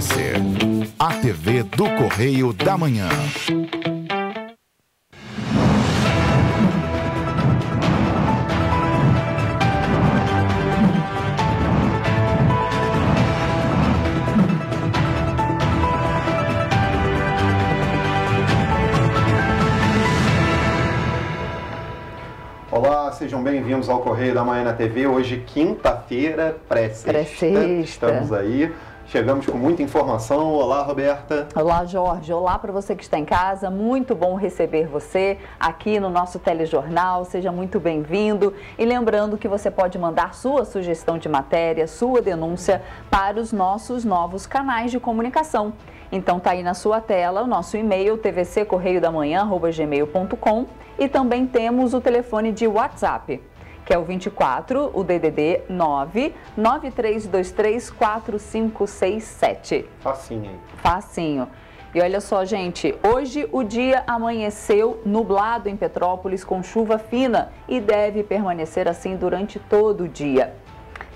você. A TV do Correio da Manhã. Olá, sejam bem-vindos ao Correio da Manhã na TV. Hoje, quinta-feira, pré-sexta. Estamos aí. Chegamos com muita informação. Olá, Roberta. Olá, Jorge. Olá para você que está em casa. Muito bom receber você aqui no nosso telejornal. Seja muito bem-vindo. E lembrando que você pode mandar sua sugestão de matéria, sua denúncia para os nossos novos canais de comunicação. Então tá aí na sua tela o nosso e-mail tvccorreiodamanhã@gmail.com e também temos o telefone de WhatsApp, que é o 24, o DDD 993234567. Facinho, hein? Facinho. E olha só, gente, hoje o dia amanheceu nublado em Petrópolis com chuva fina e deve permanecer assim durante todo o dia.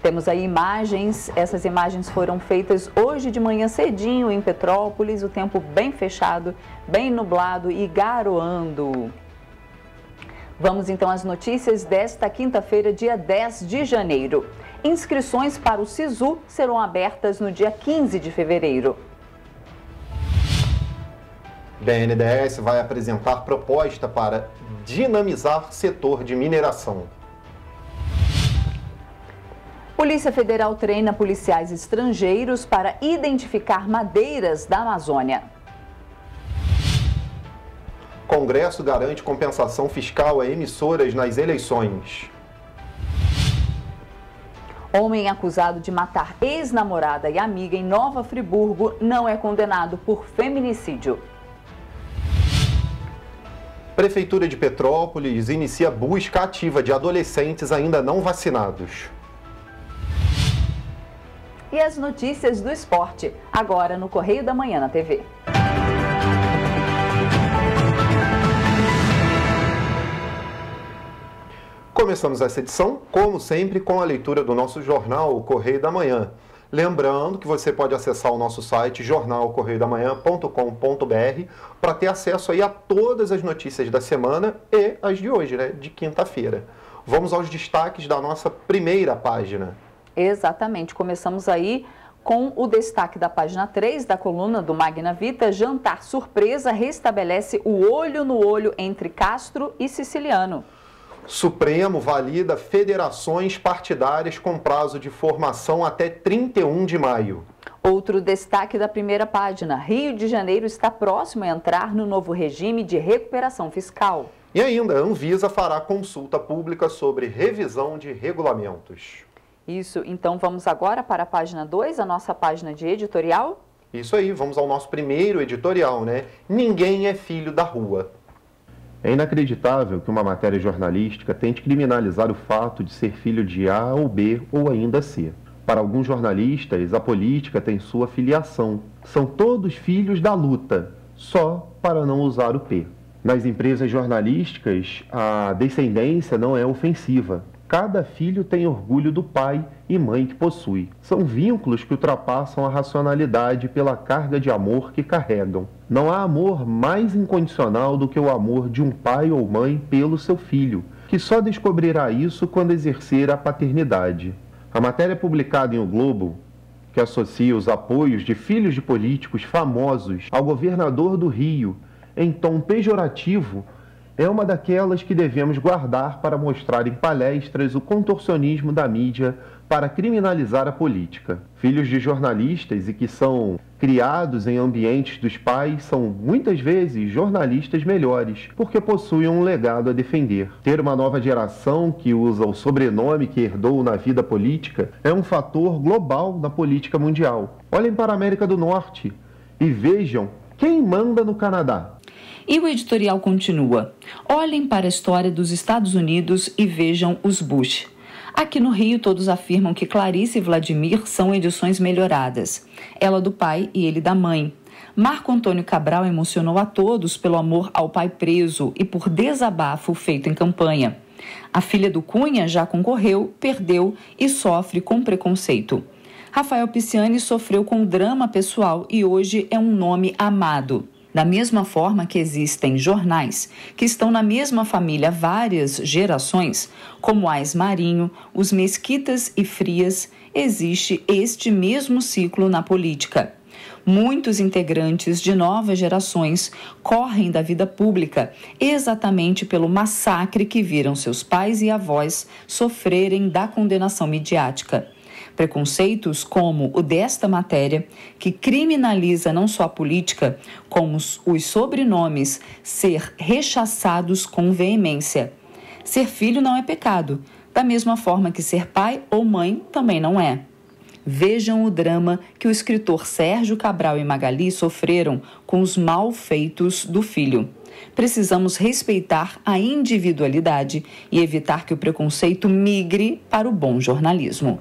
Temos aí imagens, essas imagens foram feitas hoje de manhã cedinho em Petrópolis, o tempo bem fechado, bem nublado e garoando. Vamos então às notícias desta quinta-feira, dia 10 de janeiro. Inscrições para o SISU serão abertas no dia 15 de fevereiro. BNDES vai apresentar proposta para dinamizar setor de mineração. Polícia Federal treina policiais estrangeiros para identificar madeiras da Amazônia. Congresso garante compensação fiscal a emissoras nas eleições. Homem acusado de matar ex-namorada e amiga em Nova Friburgo não é condenado por feminicídio. Prefeitura de Petrópolis inicia busca ativa de adolescentes ainda não vacinados. E as notícias do esporte, agora no Correio da Manhã na TV. Começamos essa edição, como sempre, com a leitura do nosso jornal, o Correio da Manhã. Lembrando que você pode acessar o nosso site jornalcorreiodamanhã.com.br para ter acesso aí a todas as notícias da semana e as de hoje, né, de quinta-feira. Vamos aos destaques da nossa primeira página. Exatamente, começamos aí com o destaque da página 3 da coluna do Magna Vita. Jantar surpresa restabelece o olho no olho entre Castro e Siciliano. Supremo valida federações partidárias com prazo de formação até 31 de maio. Outro destaque da primeira página: Rio de Janeiro está próximo a entrar no novo regime de recuperação fiscal. E ainda, a Anvisa fará consulta pública sobre revisão de regulamentos. Isso, então vamos agora para a página 2, a nossa página de editorial? Isso aí, vamos ao nosso primeiro editorial, né? Ninguém é filho da rua. É inacreditável que uma matéria jornalística tente criminalizar o fato de ser filho de A ou B ou ainda C. Para alguns jornalistas, a política tem sua filiação. São todos filhos da luta, só para não usar o P. Nas empresas jornalísticas, a descendência não é ofensiva. Cada filho tem orgulho do pai e mãe que possui. São vínculos que ultrapassam a racionalidade pela carga de amor que carregam. Não há amor mais incondicional do que o amor de um pai ou mãe pelo seu filho, que só descobrirá isso quando exercer a paternidade. A matéria publicada em O Globo, que associa os apoios de filhos de políticos famosos ao governador do Rio em tom pejorativo, é uma daquelas que devemos guardar para mostrar em palestras o contorcionismo da mídia para criminalizar a política. Filhos de jornalistas e que são criados em ambientes dos pais são muitas vezes jornalistas melhores, porque possuem um legado a defender. Ter uma nova geração que usa o sobrenome que herdou na vida política é um fator global na política mundial. Olhem para a América do Norte e vejam quem manda no Canadá. E o editorial continua. Olhem para a história dos Estados Unidos e vejam os Bush. Aqui no Rio, todos afirmam que Clarice e Vladimir são edições melhoradas. Ela do pai e ele da mãe. Marco Antônio Cabral emocionou a todos pelo amor ao pai preso e por desabafo feito em campanha. A filha do Cunha já concorreu, perdeu e sofre com preconceito. Rafael Pisciani sofreu com drama pessoal e hoje é um nome amado. Da mesma forma que existem jornais que estão na mesma família há várias gerações, como Ais Marinho, os Mesquitas e Frias, existe este mesmo ciclo na política. Muitos integrantes de novas gerações correm da vida pública exatamente pelo massacre que viram seus pais e avós sofrerem da condenação midiática. Preconceitos como o desta matéria, que criminaliza não só a política, como os sobrenomes ser rechaçados com veemência. Ser filho não é pecado, da mesma forma que ser pai ou mãe também não é. Vejam o drama que o escritor Sérgio Cabral e Magali sofreram com os malfeitos do filho. Precisamos respeitar a individualidade e evitar que o preconceito migre para o bom jornalismo.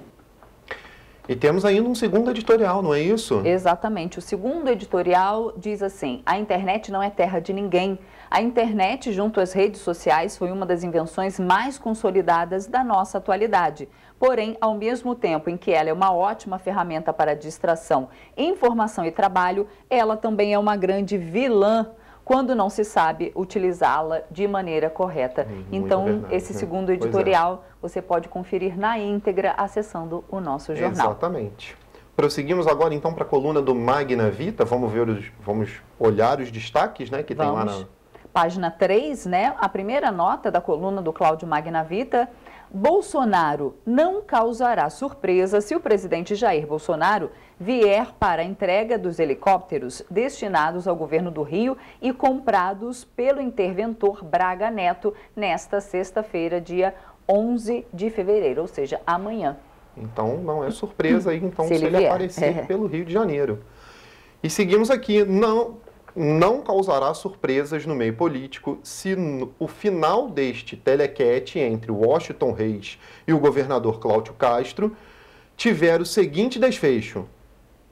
E temos ainda um segundo editorial, não é isso? Exatamente. O segundo editorial diz assim: a internet não é terra de ninguém. A internet, junto às redes sociais, foi uma das invenções mais consolidadas da nossa atualidade. Porém, ao mesmo tempo em que ela é uma ótima ferramenta para distração, informação e trabalho, ela também é uma grande vilã quando não se sabe utilizá-la de maneira correta. Então, verdade, esse segundo editorial você pode conferir na íntegra acessando o nosso jornal. Exatamente. Prosseguimos agora então para a coluna do Magna Vita. Vamos olhar os destaques, né, que tem lá na página 3, né? A primeira nota da coluna do Cláudio Magna Vita. Bolsonaro não causará surpresa se o presidente Jair Bolsonaro vier para a entrega dos helicópteros destinados ao governo do Rio e comprados pelo interventor Braga Neto nesta sexta-feira, dia 11 de fevereiro, ou seja, amanhã. Então não é surpresa aí, então, se ele aparecer pelo Rio de Janeiro. E seguimos aqui, não causará surpresas no meio político se o final deste telequete entre Washington Reis e o governador Cláudio Castro tiver o seguinte desfecho.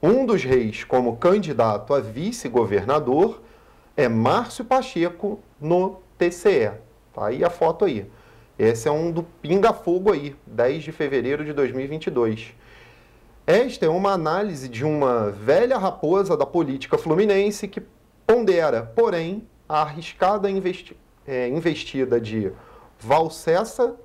Um dos reis como candidato a vice-governador é Márcio Pacheco no TCE. Tá aí a foto aí. Esse é um do pinga-fogo aí, 10 de fevereiro de 2022. Esta é uma análise de uma velha raposa da política fluminense que pondera, porém, a arriscada investida de Valceasa,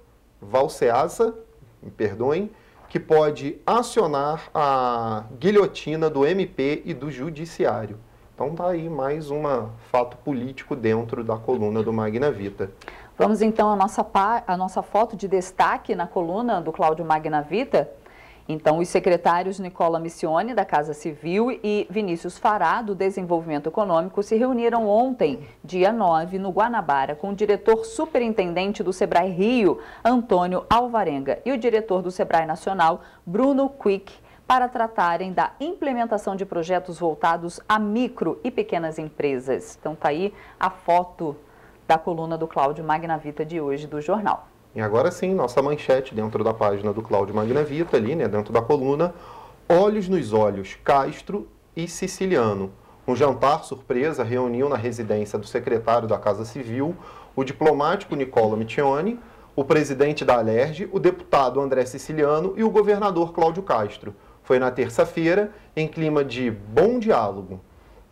me perdoem, que pode acionar a guilhotina do MP e do Judiciário. Então tá aí mais um fato político dentro da coluna do Magna Vita. Vamos então à nossa foto de destaque na coluna do Cláudio Magna Vita. Então, os secretários Nicola Missioni, da Casa Civil, e Vinícius Fará, do Desenvolvimento Econômico, se reuniram ontem, dia 9, no Guanabara, com o diretor superintendente do Sebrae Rio, Antônio Alvarenga, e o diretor do Sebrae Nacional, Bruno Quick, para tratarem da implementação de projetos voltados a micro e pequenas empresas. Então, está aí a foto da coluna do Cláudio Magna Vita de hoje do jornal. E agora sim, nossa manchete dentro da página do Cláudio Magna Vita, ali, né, dentro da coluna, Olhos nos Olhos, Castro e Siciliano. Um jantar surpresa reuniu na residência do secretário da Casa Civil o diplomático Nicola Missioni, o presidente da Alerj, o deputado André Siciliano e o governador Cláudio Castro. Foi na terça-feira, em clima de bom diálogo.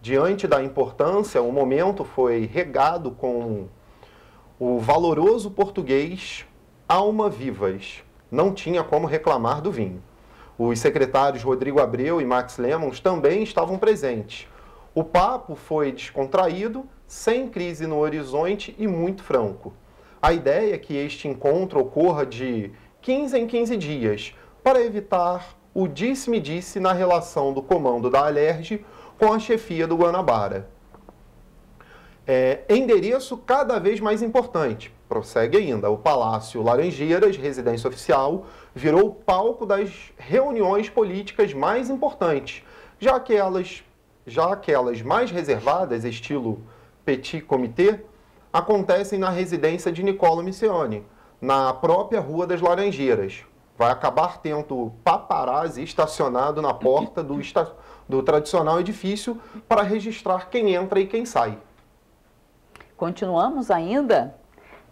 Diante da importância, o momento foi regado com o valoroso português Alma Vivas. Não tinha como reclamar do vinho. Os secretários Rodrigo Abreu e Max Lemmons também estavam presentes. O papo foi descontraído, sem crise no horizonte e muito franco. A ideia é que este encontro ocorra de 15 em 15 dias, para evitar o disse-me-disse na relação do comando da Alerj com a chefia do Guanabara. Endereço cada vez mais importante. Prossegue ainda. O Palácio Laranjeiras, residência oficial, virou o palco das reuniões políticas mais importantes, já aquelas mais reservadas, estilo petit comité, acontecem na residência de Nicola Missioni, na própria Rua das Laranjeiras. Vai acabar tendo paparazzi estacionado na porta do tradicional edifício para registrar quem entra e quem sai. Continuamos ainda.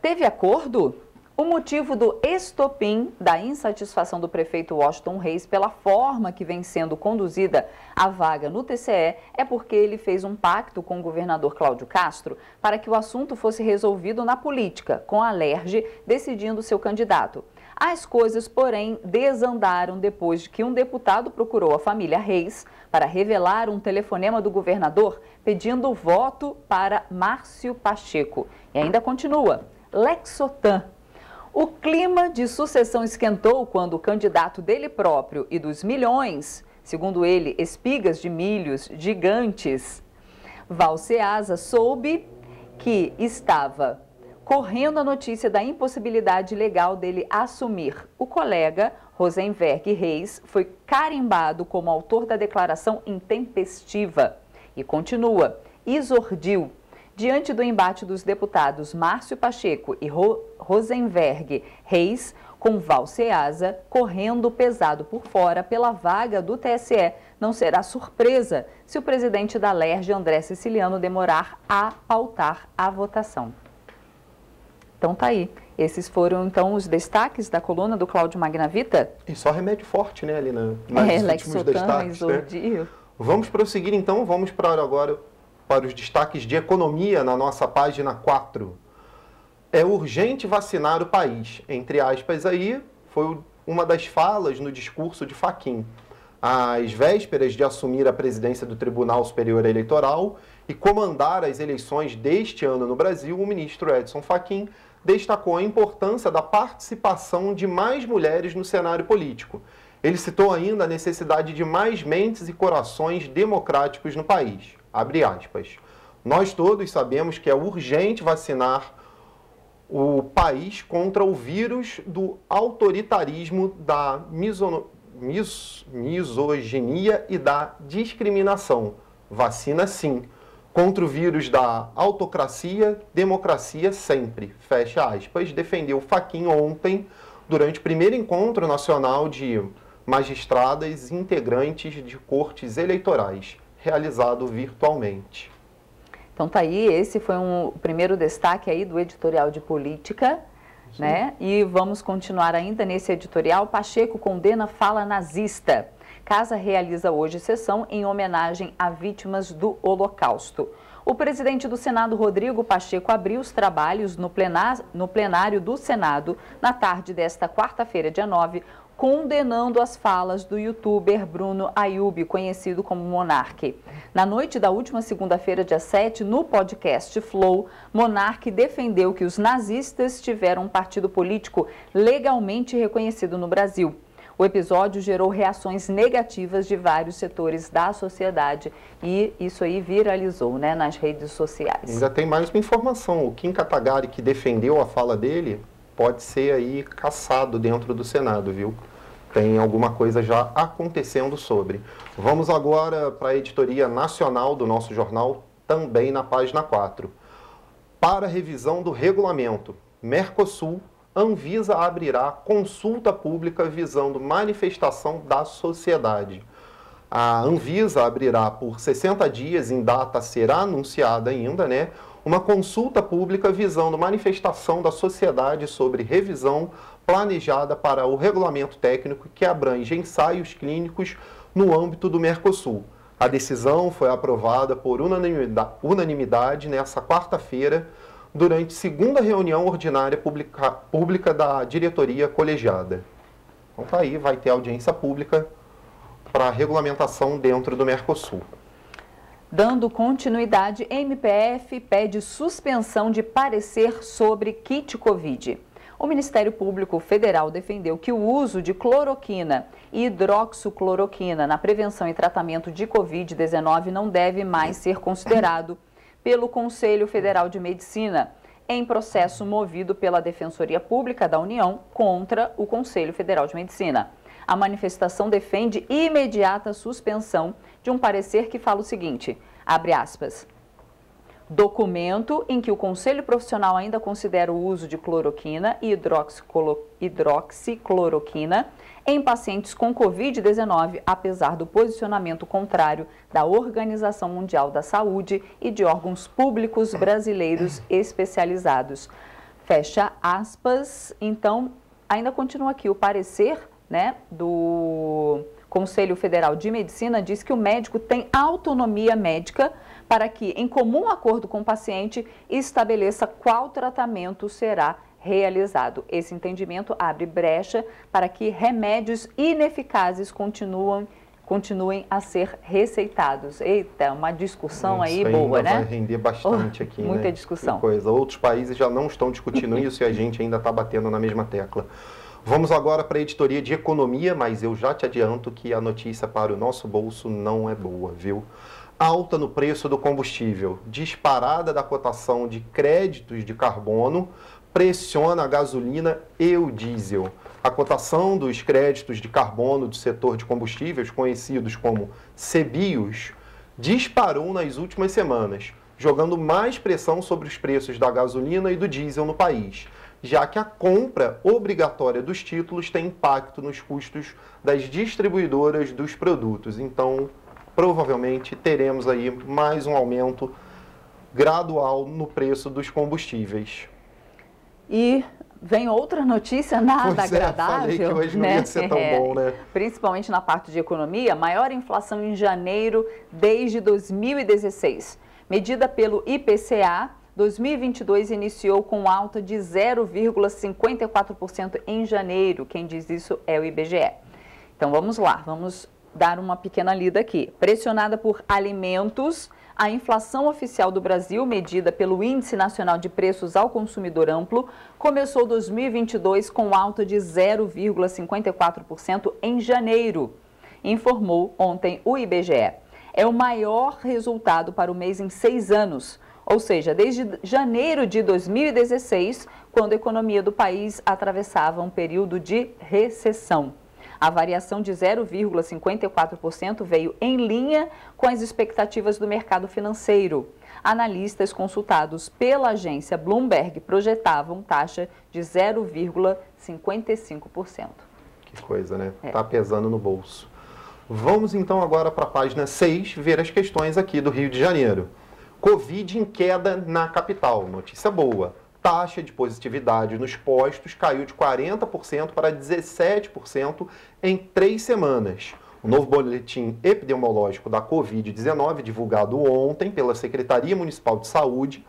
Teve acordo? O motivo do estopim da insatisfação do prefeito Washington Reis pela forma que vem sendo conduzida a vaga no TCE é porque ele fez um pacto com o governador Cláudio Castro para que o assunto fosse resolvido na política, com a LERJ decidindo seu candidato. As coisas, porém, desandaram depois de que um deputado procurou a família Reis para revelar um telefonema do governador pedindo voto para Márcio Pacheco. E ainda continua, Lexotan. O clima de sucessão esquentou quando o candidato dele próprio e dos milhões, segundo ele, espigas de milhos gigantes, Valceasa, soube que estava correndo a notícia da impossibilidade legal dele assumir. O colega Rosenberg Reis foi carimbado como autor da declaração intempestiva. E continua, exordiu. Diante do embate dos deputados Márcio Pacheco e Rosenberg Reis, com Valceasa correndo pesado por fora pela vaga do TSE, não será surpresa se o presidente da LERJ, André Siciliano, demorar a pautar a votação. Então tá aí. Esses foram então os destaques da coluna do Cláudio Magnavita. E só remédio forte, né, ali nos últimos destaques, né? Vamos prosseguir então, vamos para agora para os destaques de economia na nossa página 4. É urgente vacinar o país, entre aspas aí, foi uma das falas no discurso de Fachin. Às vésperas de assumir a presidência do Tribunal Superior Eleitoral e comandar as eleições deste ano no Brasil, o ministro Edson Fachin destacou a importância da participação de mais mulheres no cenário político. Ele citou ainda a necessidade de mais mentes e corações democráticos no país. Abre aspas. Nós todos sabemos que é urgente vacinar o país contra o vírus do autoritarismo, da misoginia e da discriminação. Vacina sim. Contra o vírus da autocracia, democracia sempre. Fecha aspas. Defendeu Fachin ontem, durante o primeiro encontro nacional de magistradas integrantes de cortes eleitorais, realizado virtualmente. Então tá aí, esse foi o primeiro destaque aí do editorial de política, né? E vamos continuar ainda nesse editorial. Pacheco condena fala nazista. Casa realiza hoje sessão em homenagem a vítimas do Holocausto. O presidente do Senado, Rodrigo Pacheco, abriu os trabalhos no plenário do Senado na tarde desta quarta-feira, dia 9, condenando as falas do youtuber Bruno Ayub, conhecido como Monark. Na noite da última segunda-feira, dia 7, no podcast Flow, Monark defendeu que os nazistas tiveram um partido político legalmente reconhecido no Brasil. O episódio gerou reações negativas de vários setores da sociedade e isso aí viralizou, né, nas redes sociais. Ainda tem mais uma informação. O Kim Kataguiri, que defendeu a fala dele, pode ser aí caçado dentro do Senado, viu? Tem alguma coisa já acontecendo sobre. Vamos agora para a editoria nacional do nosso jornal, também na página 4. Para revisão do regulamento, Mercosul, Anvisa abrirá consulta pública visando manifestação da sociedade. A Anvisa abrirá por 60 dias, em data a ser anunciada ainda, né, uma consulta pública visando manifestação da sociedade sobre revisão planejada para o regulamento técnico que abrange ensaios clínicos no âmbito do Mercosul. A decisão foi aprovada por unanimidade nesta quarta-feira, durante segunda reunião ordinária pública da diretoria colegiada. Então tá aí, vai ter audiência pública para regulamentação dentro do Mercosul. Dando continuidade, MPF pede suspensão de parecer sobre kit Covid. O Ministério Público Federal defendeu que o uso de cloroquina e hidroxicloroquina na prevenção e tratamento de Covid-19 não deve mais ser considerado pelo Conselho Federal de Medicina, em processo movido pela Defensoria Pública da União contra o Conselho Federal de Medicina. A manifestação defende imediata suspensão de um parecer que fala o seguinte, abre aspas, documento em que o Conselho Profissional ainda considera o uso de cloroquina e hidroxicloroquina em pacientes com Covid-19, apesar do posicionamento contrário da Organização Mundial da Saúde e de órgãos públicos brasileiros especializados. Fecha aspas. Então, ainda continua aqui o parecer, né, do Conselho Federal de Medicina, diz que o médico tem autonomia médica para que, em comum acordo com o paciente, estabeleça qual tratamento será realizado. Esse entendimento abre brecha para que remédios ineficazes continuem a ser receitados. Eita, uma discussão aí boa, né? Vai render bastante aqui, né? Muita discussão. Que coisa. Outros países já não estão discutindo isso e a gente ainda está batendo na mesma tecla. Vamos agora para a editoria de economia, mas eu já te adianto que a notícia para o nosso bolso não é boa, viu? Alta no preço do combustível, disparada da cotação de créditos de carbono, pressiona a gasolina e o diesel. A cotação dos créditos de carbono do setor de combustíveis, conhecidos como CBIOS, disparou nas últimas semanas, jogando mais pressão sobre os preços da gasolina e do diesel no país, já que a compra obrigatória dos títulos tem impacto nos custos das distribuidoras dos produtos. Então, provavelmente teremos aí mais um aumento gradual no preço dos combustíveis. E vem outra notícia nada agradável. Falei que hoje não ia ser tão bom, né? Principalmente na parte de economia, maior inflação em janeiro desde 2016. Medida pelo IPCA, 2022 iniciou com alta de 0,54% em janeiro. Quem diz isso é o IBGE. Então vamos lá, vamos dar uma pequena lida aqui. Pressionada por alimentos, a inflação oficial do Brasil, medida pelo Índice Nacional de Preços ao Consumidor Amplo, começou 2022 com alta de 0,54% em janeiro, informou ontem o IBGE. É o maior resultado para o mês em 6 anos, ou seja, desde janeiro de 2016, quando a economia do país atravessava um período de recessão. A variação de 0,54% veio em linha com as expectativas do mercado financeiro. Analistas consultados pela agência Bloomberg projetavam taxa de 0,55%. Que coisa, né? Tá pesando no bolso. Vamos então agora para a página 6 ver as questões aqui do Rio de Janeiro. Covid em queda na capital. Notícia boa. Taxa de positividade nos postos caiu de 40% para 17% em 3 semanas. O novo boletim epidemiológico da Covid-19, divulgado ontem pela Secretaria Municipal de Saúde,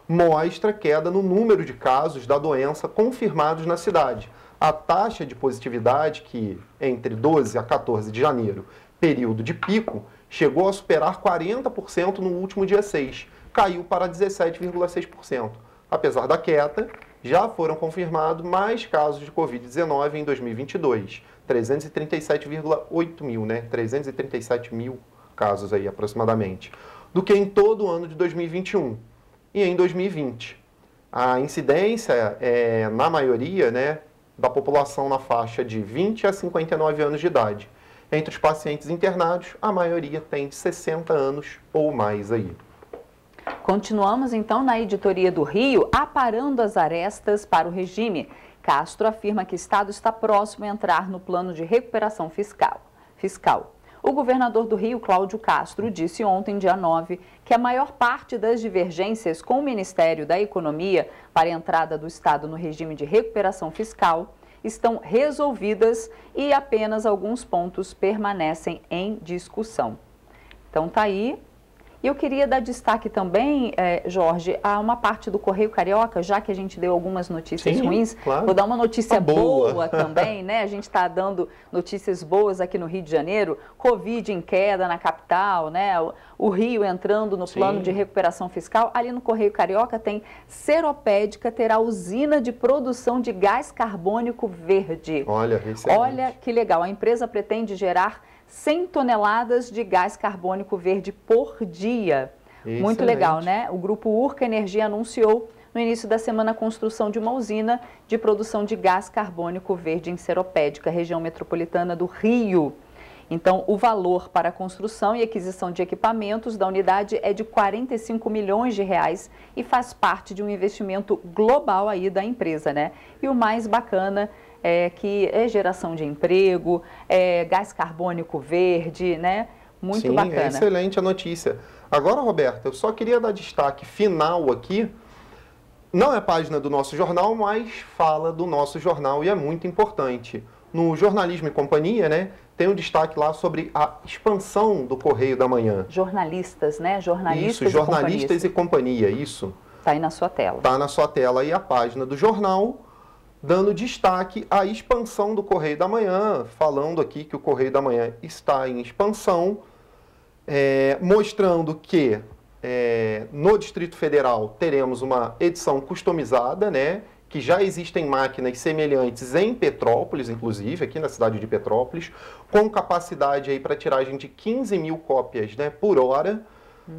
mostra queda no número de casos da doença confirmados na cidade. A taxa de positividade, que entre 12 a 14 de janeiro, período de pico, chegou a superar 40% no último dia 6, caiu para 17,6%. Apesar da queda, já foram confirmados mais casos de Covid-19 em 2022, 337,8 mil, né? 337 mil casos aí aproximadamente, do que em todo o ano de 2021 e em 2020. A incidência é, na maioria, né, da população na faixa de 20 a 59 anos de idade. Entre os pacientes internados, a maioria tem de 60 anos ou mais aí. Continuamos então na editoria do Rio, aparando as arestas para o regime. Castro afirma que o Estado está próximo a entrar no plano de recuperação fiscal. O governador do Rio, Cláudio Castro, disse ontem, dia 9, que a maior parte das divergências com o Ministério da Economia para a entrada do Estado no regime de recuperação fiscal estão resolvidas e apenas alguns pontos permanecem em discussão. Então tá aí. E eu queria dar destaque também, Jorge, a uma parte do Correio Carioca, já que a gente deu algumas notícias ruins. Claro. Vou dar uma notícia boa também, né? A gente está dando notícias boas aqui no Rio de Janeiro. Covid em queda na capital, né? O Rio entrando no plano de recuperação fiscal. Ali no Correio Carioca tem Seropédica terá usina de produção de gás carbônico verde. Olha, excelente. Olha que legal. A empresa pretende gerar 100 toneladas de gás carbônico verde por dia. Excelente. Muito legal, né? O grupo Urca Energia anunciou no início da semana a construção de uma usina de produção de gás carbônico verde em Seropédica, região metropolitana do Rio. Então, o valor para a construção e aquisição de equipamentos da unidade é de 45 milhões de reais e faz parte de um investimento global aí da empresa, né? E o mais bacana que é geração de emprego, gás carbônico verde, né? Muito bacana. É excelente a notícia. Agora, Roberta, eu só queria dar destaque final aqui não é página do nosso jornal, mas fala do nosso jornal e é muito importante. No Jornalismo e Companhia, né, tem um destaque lá sobre a expansão do Correio da Manhã. Jornalistas, né? Isso, Jornalistas e Companhia, isso. Está aí na sua tela. Está na sua tela aí a página do jornal, dando destaque à expansão do Correio da Manhã, falando aqui que o Correio da Manhã está em expansão, mostrando que no Distrito Federal teremos uma edição customizada, né, que já existem máquinas semelhantes em Petrópolis, inclusive, aqui na cidade de Petrópolis, com capacidade aí para tiragem de 15 mil cópias, né, por hora,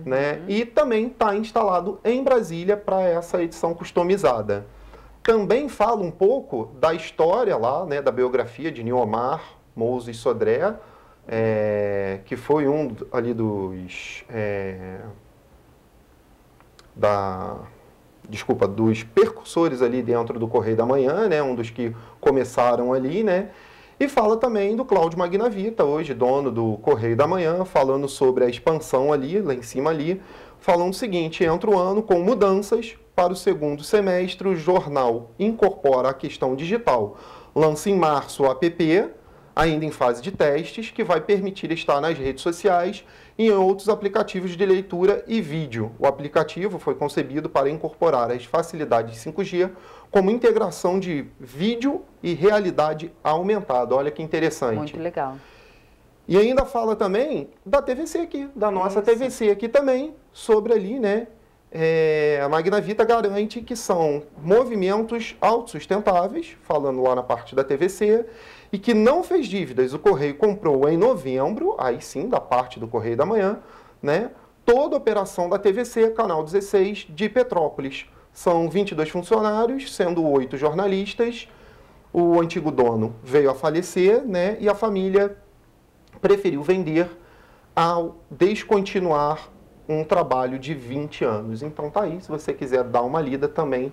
né, e também está instalado em Brasília para essa edição customizada. Também fala um pouco da história lá, né, da biografia de Niomar Moses Sodré, que foi um ali dos... dos percursores ali dentro do Correio da Manhã, né, um dos que começaram ali, né, e fala também do Cláudio Magnavita, hoje dono do Correio da Manhã, falando sobre a expansão ali, lá em cima ali, falando o seguinte: entra o ano com mudanças, para o segundo semestre o jornal incorpora a questão digital, lança em março o app, ainda em fase de testes, que vai permitir estar nas redes sociais e em outros aplicativos de leitura e vídeo. O aplicativo foi concebido para incorporar as facilidades de 5G, como integração de vídeo e realidade aumentada. Olha que interessante. Muito legal. E ainda fala também da TVC aqui, da nossa TVC aqui também, sobre ali, né? A Magnavita garante que são movimentos autossustentáveis, falando lá na parte da TVC, e que não fez dívidas. O Correio comprou em novembro, aí sim, da parte do Correio da Manhã, né, toda a operação da TVC, Canal 16 de Petrópolis. São 22 funcionários, sendo 8 jornalistas. O antigo dono veio a falecer, né, e a família preferiu vender ao descontinuar um trabalho de 20 anos. Então tá aí, se você quiser dar uma lida também,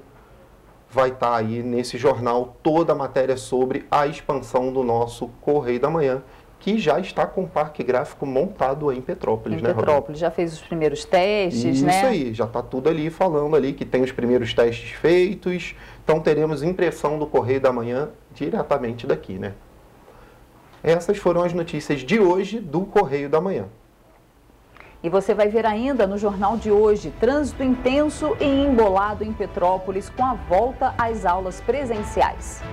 vai estar aí nesse jornal toda a matéria sobre a expansão do nosso Correio da Manhã, que já está com o parque gráfico montado aí em Petrópolis, né, Petrópolis, já fez os primeiros testes, né? Isso aí, já está tudo ali falando ali que tem os primeiros testes feitos, então teremos impressão do Correio da Manhã diretamente daqui, né? Essas foram as notícias de hoje do Correio da Manhã. E você vai ver ainda no jornal de hoje, trânsito intenso e embolado em Petrópolis com a volta às aulas presenciais.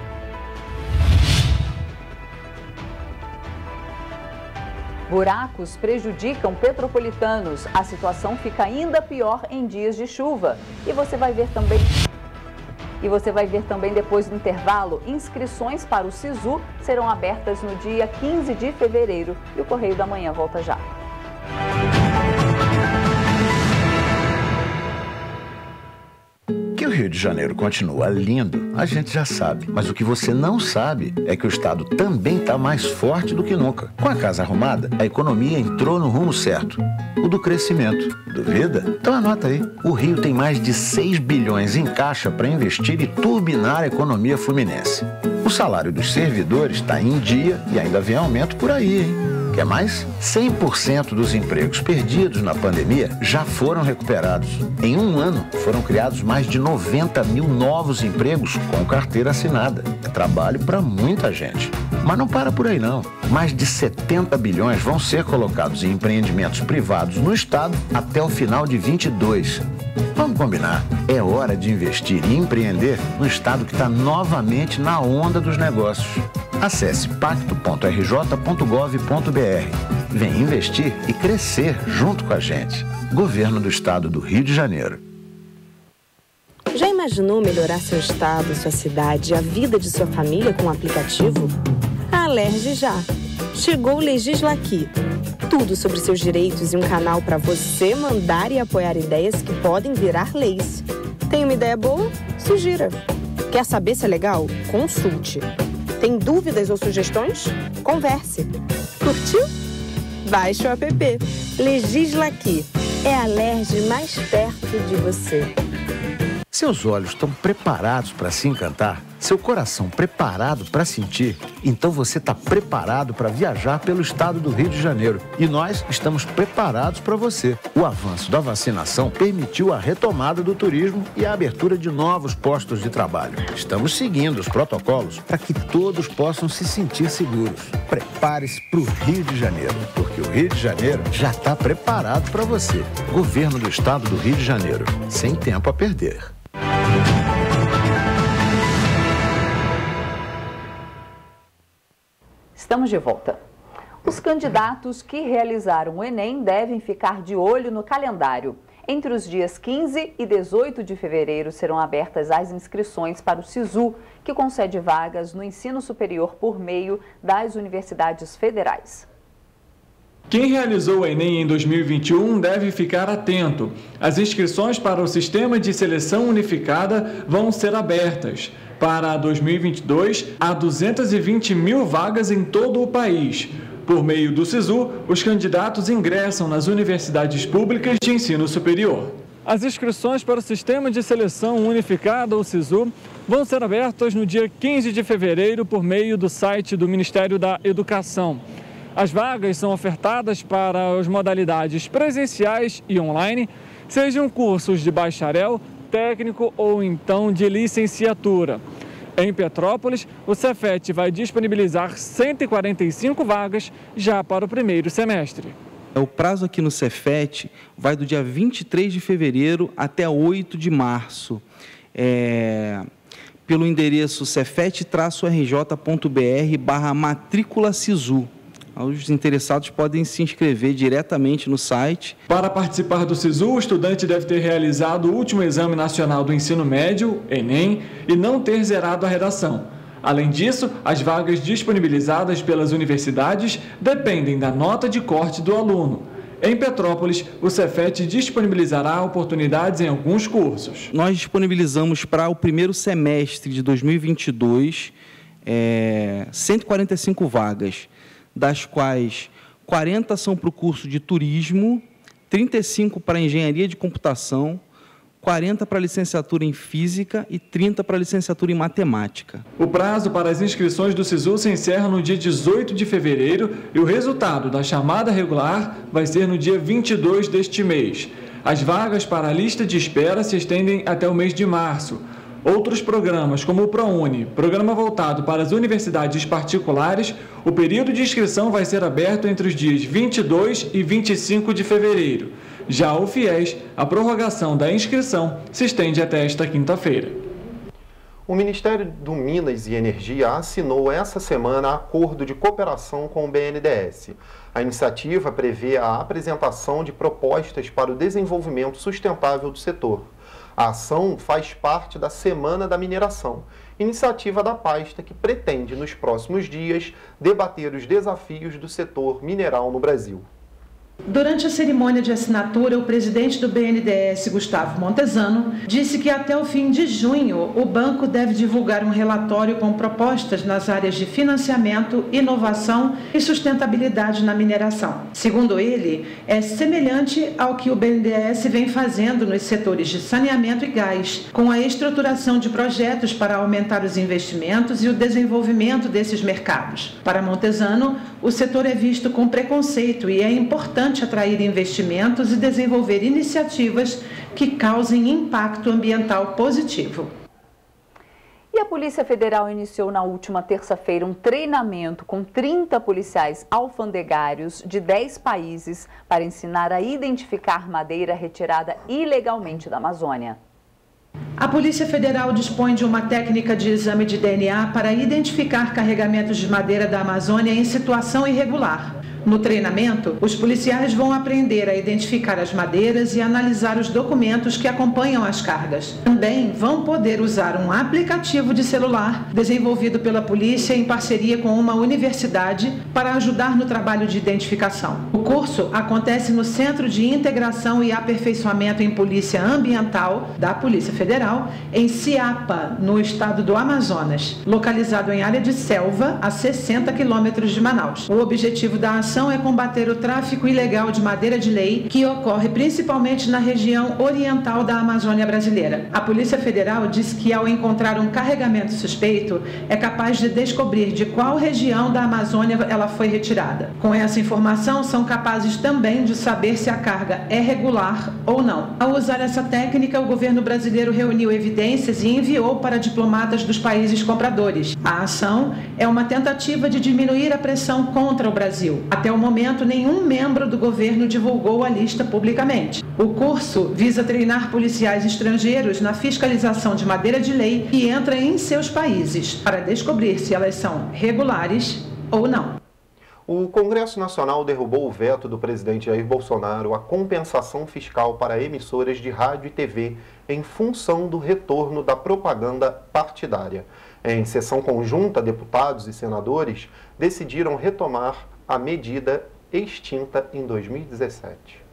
Buracos prejudicam petropolitanos. A situação fica ainda pior em dias de chuva. E você vai ver também depois do intervalo, inscrições para o SISU serão abertas no dia 15 de fevereiro. E o Correio da Manhã volta já. Que o Rio de Janeiro continua lindo, a gente já sabe. Mas o que você não sabe é que o estado também está mais forte do que nunca. Com a casa arrumada, a economia entrou no rumo certo, o do crescimento. Duvida? Então anota aí. O Rio tem mais de 6 bilhões em caixa para investir e turbinar a economia fluminense. O salário dos servidores está em dia e ainda vem aumento por aí, hein? Quer mais? 100% dos empregos perdidos na pandemia já foram recuperados. Em um ano, foram criados mais de 90 mil novos empregos com carteira assinada. É trabalho para muita gente. Mas não para por aí, não. Mais de 70 bilhões vão ser colocados em empreendimentos privados no estado até o final de 22. Vamos combinar. É hora de investir e empreender no estado que está novamente na onda dos negócios. Acesse pacto.rj.gov.br. Vem investir e crescer junto com a gente. Governo do Estado do Rio de Janeiro. Já imaginou melhorar seu estado, sua cidade, a vida de sua família com um aplicativo? Alerge já! Chegou o Legisla Aqui. Tudo sobre seus direitos e um canal para você mandar e apoiar ideias que podem virar leis. Tem uma ideia boa? Sugira. Quer saber se é legal? Consulte. Tem dúvidas ou sugestões? Converse. Curtiu? Baixe o app. Legisla Aqui. É a Alerj mais perto de você. Seus olhos estão preparados para se encantar? Seu coração preparado para sentir? Então você está preparado para viajar pelo estado do Rio de Janeiro. E nós estamos preparados para você. O avanço da vacinação permitiu a retomada do turismo e a abertura de novos postos de trabalho. Estamos seguindo os protocolos para que todos possam se sentir seguros. Prepare-se para o Rio de Janeiro, porque o Rio de Janeiro já está preparado para você. Governo do Estado do Rio de Janeiro. Sem tempo a perder. Estamos de volta. Os candidatos que realizaram o Enem devem ficar de olho no calendário. Entre os dias 15 e 18 de fevereiro serão abertas as inscrições para o SISU, que concede vagas no ensino superior por meio das universidades federais. Quem realizou o Enem em 2021 deve ficar atento. As inscrições para o Sistema de Seleção Unificada vão ser abertas. Para 2022, há 220 mil vagas em todo o país. Por meio do SISU, os candidatos ingressam nas universidades públicas de ensino superior. As inscrições para o Sistema de Seleção Unificada, o SISU, vão ser abertas no dia 15 de fevereiro por meio do site do Ministério da Educação. As vagas são ofertadas para as modalidades presenciais e online, sejam cursos de bacharel, técnico ou então de licenciatura. Em Petrópolis, o Cefet vai disponibilizar 145 vagas já para o primeiro semestre. O prazo aqui no Cefet vai do dia 23 de fevereiro até 8 de março. Pelo endereço cefet-rj.br/matrícula SISU. Os interessados podem se inscrever diretamente no site. Para participar do SISU, o estudante deve ter realizado o último Exame Nacional do Ensino Médio, Enem, e não ter zerado a redação. Além disso, as vagas disponibilizadas pelas universidades dependem da nota de corte do aluno. Em Petrópolis, o Cefet disponibilizará oportunidades em alguns cursos. Nós disponibilizamos para o primeiro semestre de 2022 145 vagas, das quais 40 são para o curso de turismo, 35 para engenharia de computação, 40 para licenciatura em física e 30 para licenciatura em matemática. O prazo para as inscrições do SISU se encerra no dia 18 de fevereiro e o resultado da chamada regular vai ser no dia 22 deste mês. As vagas para a lista de espera se estendem até o mês de março. Outros programas, como o ProUni, programa voltado para as universidades particulares, o período de inscrição vai ser aberto entre os dias 22 e 25 de fevereiro. Já o FIES, a prorrogação da inscrição se estende até esta quinta-feira. O Ministério do Minas e Energia assinou essa semana acordo de cooperação com o BNDES. A iniciativa prevê a apresentação de propostas para o desenvolvimento sustentável do setor. A ação faz parte da Semana da Mineração, iniciativa da pasta que pretende, nos próximos dias, debater os desafios do setor mineral no Brasil. Durante a cerimônia de assinatura, o presidente do BNDES, Gustavo Montezano, disse que até o fim de junho o banco deve divulgar um relatório com propostas nas áreas de financiamento, inovação e sustentabilidade na mineração. Segundo ele, é semelhante ao que o BNDES vem fazendo nos setores de saneamento e gás, com a estruturação de projetos para aumentar os investimentos e o desenvolvimento desses mercados. Para Montezano, o setor é visto com preconceito e é importante atrair investimentos e desenvolver iniciativas que causem impacto ambiental positivo. E a Polícia Federal iniciou na última terça-feira um treinamento com 30 policiais alfandegários de 10 países para ensinar a identificar madeira retirada ilegalmente da Amazônia. A Polícia Federal dispõe de uma técnica de exame de DNA para identificar carregamentos de madeira da Amazônia em situação irregular. No treinamento, os policiais vão aprender a identificar as madeiras e analisar os documentos que acompanham as cargas. Também vão poder usar um aplicativo de celular desenvolvido pela polícia em parceria com uma universidade para ajudar no trabalho de identificação. O curso acontece no Centro de Integração e Aperfeiçoamento em Polícia Ambiental da Polícia Federal, em Ciapa, no estado do Amazonas, localizado em área de selva a 60 quilômetros de Manaus. O objetivo da ação ação é combater o tráfico ilegal de madeira de lei, que ocorre principalmente na região oriental da Amazônia brasileira. A Polícia Federal diz que, ao encontrar um carregamento suspeito, é capaz de descobrir de qual região da Amazônia ela foi retirada. Com essa informação, são capazes também de saber se a carga é regular ou não. Ao usar essa técnica, o governo brasileiro reuniu evidências e enviou para diplomatas dos países compradores. A ação é uma tentativa de diminuir a pressão contra o Brasil. Até o momento, nenhum membro do governo divulgou a lista publicamente. O curso visa treinar policiais estrangeiros na fiscalização de madeira de lei que entra em seus países, para descobrir se elas são regulares ou não. O Congresso Nacional derrubou o veto do presidente Jair Bolsonaro à compensação fiscal para emissoras de rádio e TV em função do retorno da propaganda partidária. Em sessão conjunta, deputados e senadores decidiram retomar a medida extinta em 2017.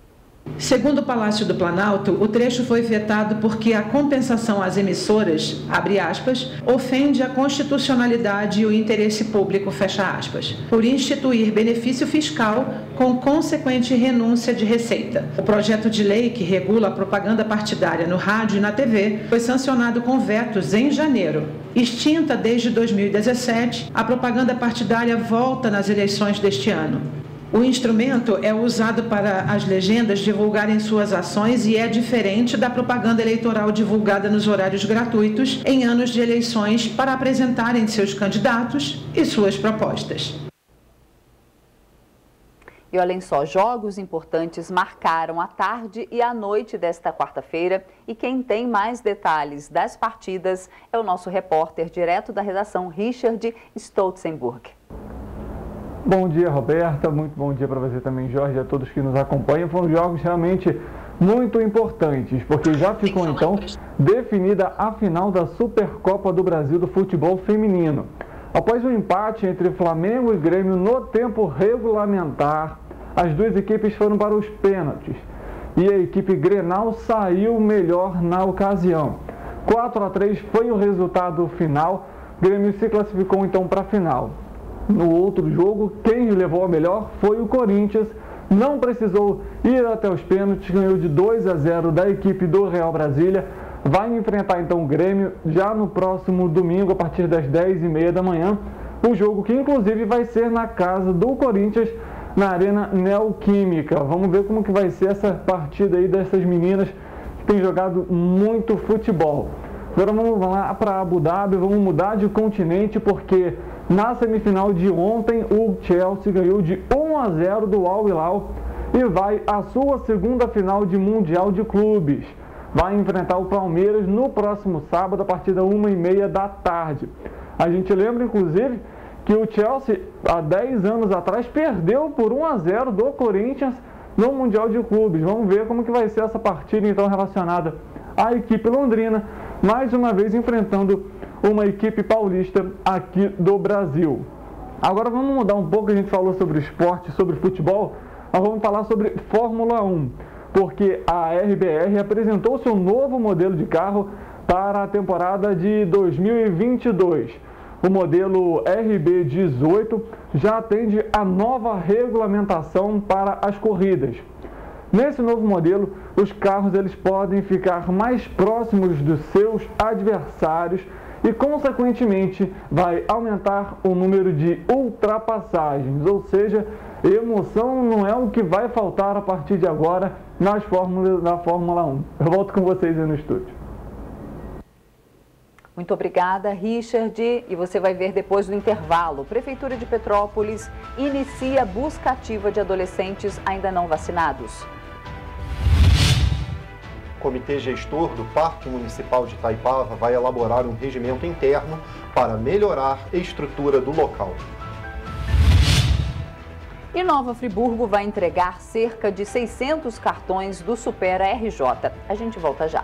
Segundo o Palácio do Planalto, o trecho foi vetado porque a compensação às emissoras, abre aspas, ofende a constitucionalidade e o interesse público, fecha aspas, por instituir benefício fiscal com consequente renúncia de receita. O projeto de lei que regula a propaganda partidária no rádio e na TV foi sancionado com vetos em janeiro. Extinta desde 2017, a propaganda partidária volta nas eleições deste ano. O instrumento é usado para as legendas divulgarem suas ações e é diferente da propaganda eleitoral divulgada nos horários gratuitos em anos de eleições para apresentarem seus candidatos e suas propostas. E olhem só, jogos importantes marcaram a tarde e a noite desta quarta-feira e quem tem mais detalhes das partidas é o nosso repórter direto da redação, Richard Stolzenburg. Bom dia, Roberta. Muito bom dia para você também, Jorge, a todos que nos acompanham. Foram jogos realmente muito importantes, porque já ficou então definida a final da Supercopa do Brasil do futebol feminino. Após um empate entre Flamengo e Grêmio no tempo regulamentar, as duas equipes foram para os pênaltis e a equipe Grenal saiu melhor na ocasião. 4-3 foi o resultado final. O Grêmio se classificou então para a final. No outro jogo, quem levou a melhor foi o Corinthians. Não precisou ir até os pênaltis, ganhou de 2-0 da equipe do Real Brasília. Vai enfrentar então o Grêmio já no próximo domingo, a partir das 10h30 da manhã. O jogo que inclusive vai ser na casa do Corinthians, na Arena Neoquímica. Vamos ver como que vai ser essa partida aí dessas meninas que têm jogado muito futebol. Agora vamos lá para Abu Dhabi, vamos mudar de continente, porque na semifinal de ontem o Chelsea ganhou de 1-0 do Al Hilal e vai à sua segunda final de Mundial de Clubes. Vai enfrentar o Palmeiras no próximo sábado, a partir da 1h30 da tarde. A gente lembra, inclusive, que o Chelsea, há 10 anos atrás, perdeu por 1-0 do Corinthians no Mundial de Clubes. Vamos ver como que vai ser essa partida, então, relacionada à equipe londrina, mais uma vez enfrentando uma equipe paulista aqui do Brasil. Agora vamos mudar um pouco, a gente falou sobre esporte, sobre futebol, mas vamos falar sobre Fórmula 1, porque a RBR apresentou seu novo modelo de carro para a temporada de 2022. O modelo RB18 já atende a nova regulamentação para as corridas. Nesse novo modelo, os carros eles podem ficar mais próximos dos seus adversários e, consequentemente, vai aumentar o número de ultrapassagens, ou seja, emoção não é o que vai faltar a partir de agora na Fórmula 1. Eu volto com vocês aí no estúdio. Muito obrigada, Richard. E você vai ver depois do intervalo. Prefeitura de Petrópolis inicia busca ativa de adolescentes ainda não vacinados. O Comitê Gestor do Parque Municipal de Itaipava vai elaborar um regimento interno para melhorar a estrutura do local. E Nova Friburgo vai entregar cerca de 600 cartões do Supera RJ. A gente volta já.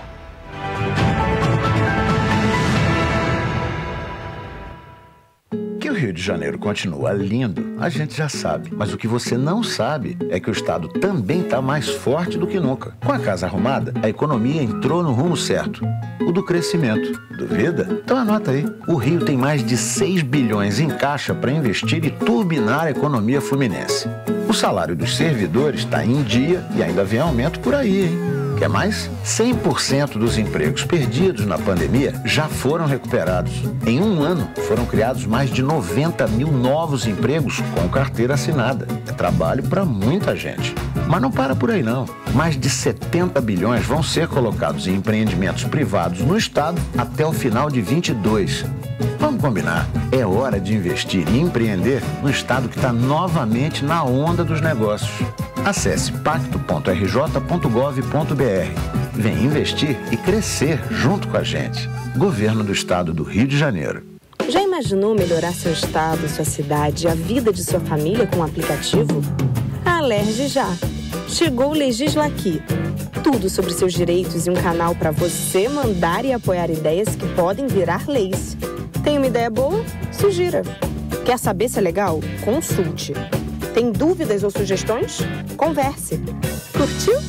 Que o Rio de Janeiro continua lindo, a gente já sabe. Mas o que você não sabe é que o estado também está mais forte do que nunca. Com a casa arrumada, a economia entrou no rumo certo, o do crescimento. Duvida? Então anota aí. O Rio tem mais de 6 bilhões em caixa para investir e turbinar a economia fluminense. O salário dos servidores está em dia e ainda vem aumento por aí, hein? Quer mais? 100% dos empregos perdidos na pandemia já foram recuperados. Em um ano, foram criados mais de 90 mil novos empregos com carteira assinada. É trabalho para muita gente. Mas não para por aí, não. Mais de 70 bilhões vão ser colocados em empreendimentos privados no Estado até o final de 22. Vamos combinar. É hora de investir e empreender no Estado que está novamente na onda dos negócios. Acesse pacto.rj.gov.br. Vem investir e crescer junto com a gente. Governo do Estado do Rio de Janeiro. Já imaginou melhorar seu estado, sua cidade e a vida de sua família com um aplicativo? A Alerj já. Chegou o Legisla Aqui. Tudo sobre seus direitos e um canal para você mandar e apoiar ideias que podem virar leis. Tem uma ideia boa? Sugira. Quer saber se é legal? Consulte. Tem dúvidas ou sugestões? Converse. Curtiu?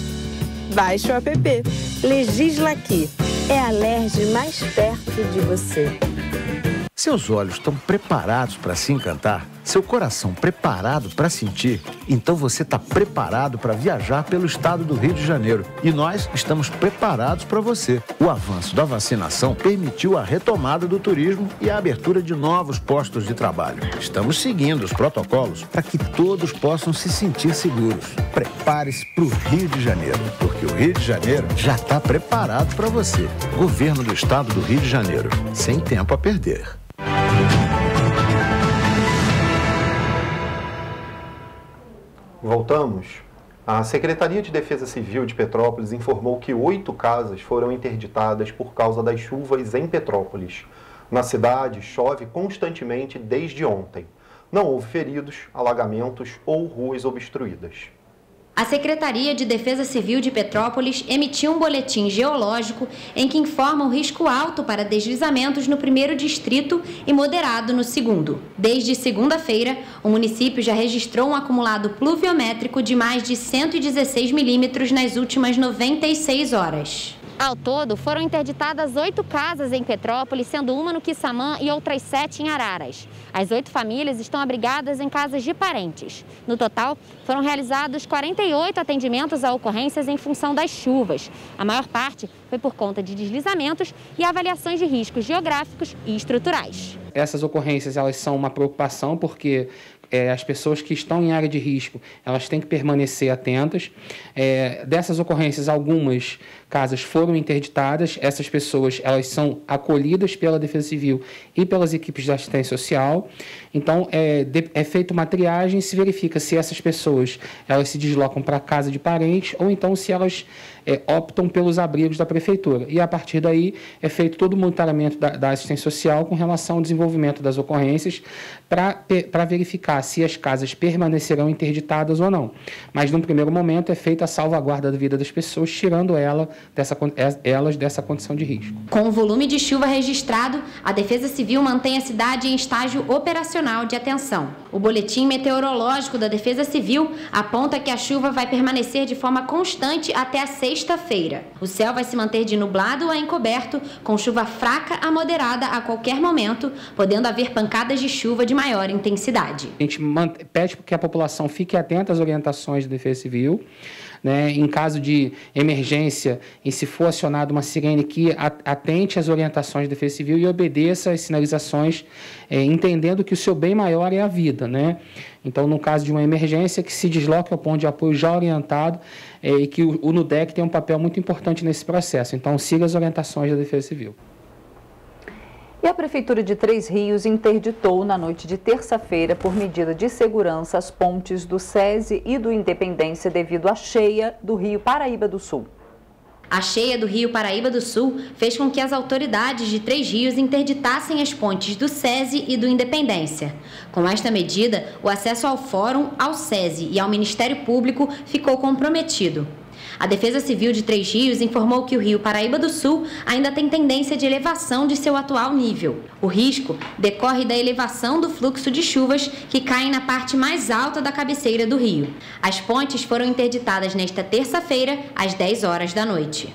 Baixe o app. Legisla Aqui. É a Alerj mais perto de você. Seus olhos estão preparados para se encantar? Seu coração preparado para sentir? Então você está preparado para viajar pelo estado do Rio de Janeiro. E nós estamos preparados para você. O avanço da vacinação permitiu a retomada do turismo e a abertura de novos postos de trabalho. Estamos seguindo os protocolos para que todos possam se sentir seguros. Prepare-se para o Rio de Janeiro, porque o Rio de Janeiro já está preparado para você. Governo do Estado do Rio de Janeiro. Sem tempo a perder. Voltamos. A Secretaria de Defesa Civil de Petrópolis informou que 8 casas foram interditadas por causa das chuvas em Petrópolis. Na cidade, chove constantemente desde ontem. Não houve feridos, alagamentos ou ruas obstruídas. A Secretaria de Defesa Civil de Petrópolis emitiu um boletim geológico em que informa o risco alto para deslizamentos no 1º distrito e moderado no 2º. Desde segunda-feira, o município já registrou um acumulado pluviométrico de mais de 116 milímetros nas últimas 96 horas. Ao todo, foram interditadas 8 casas em Petrópolis, sendo uma no Quissamã e outras 7 em Araras. As 8 famílias estão abrigadas em casas de parentes. No total, foram realizados 48 atendimentos a ocorrências em função das chuvas. A maior parte foi por conta de deslizamentos e avaliações de riscos geográficos e estruturais. Essas ocorrências elas são uma preocupação porque as pessoas que estão em área de risco, elas têm que permanecer atentas. Dessas ocorrências, algumas casas foram interditadas. Essas pessoas, elas são acolhidas pela Defesa Civil e pelas equipes de assistência social. Então, é feita uma triagem, se verifica se essas pessoas, elas se deslocam para a casa de parentes ou então se elas optam pelos abrigos da prefeitura. E, a partir daí, é feito todo o monitoramento da assistência social com relação ao desenvolvimento das ocorrências para verificar se as casas permanecerão interditadas ou não. Mas, num primeiro momento, é feita a salvaguarda da vida das pessoas, tirando elas dessa condição de risco. Com o volume de chuva registrado, a Defesa Civil mantém a cidade em estágio operacional de atenção. O boletim meteorológico da Defesa Civil aponta que a chuva vai permanecer de forma constante até a sexta-feira. O céu vai se manter de nublado a encoberto, com chuva fraca a moderada a qualquer momento, podendo haver pancadas de chuva de maior intensidade. A gente pede que a população fique atenta às orientações da Defesa Civil, né? Em caso de emergência, e se for acionada uma sirene, que atente às orientações da Defesa Civil e obedeça às sinalizações, entendendo que o seu bem maior é a vida, né? Então, no caso de uma emergência, que se desloque ao ponto de apoio já orientado e que o NUDEC tem um papel muito importante nesse processo. Então, siga as orientações da Defesa Civil. E a Prefeitura de Três Rios interditou na noite de terça-feira, por medida de segurança, as pontes do SESI e do Independência devido à cheia do Rio Paraíba do Sul. A cheia do Rio Paraíba do Sul fez com que as autoridades de Três Rios interditassem as pontes do SESI e do Independência. Com esta medida, o acesso ao Fórum, ao SESI e ao Ministério Público ficou comprometido. A Defesa Civil de Três Rios informou que o Rio Paraíba do Sul ainda tem tendência de elevação de seu atual nível. O risco decorre da elevação do fluxo de chuvas que caem na parte mais alta da cabeceira do rio. As pontes foram interditadas nesta terça-feira, às 10 horas da noite.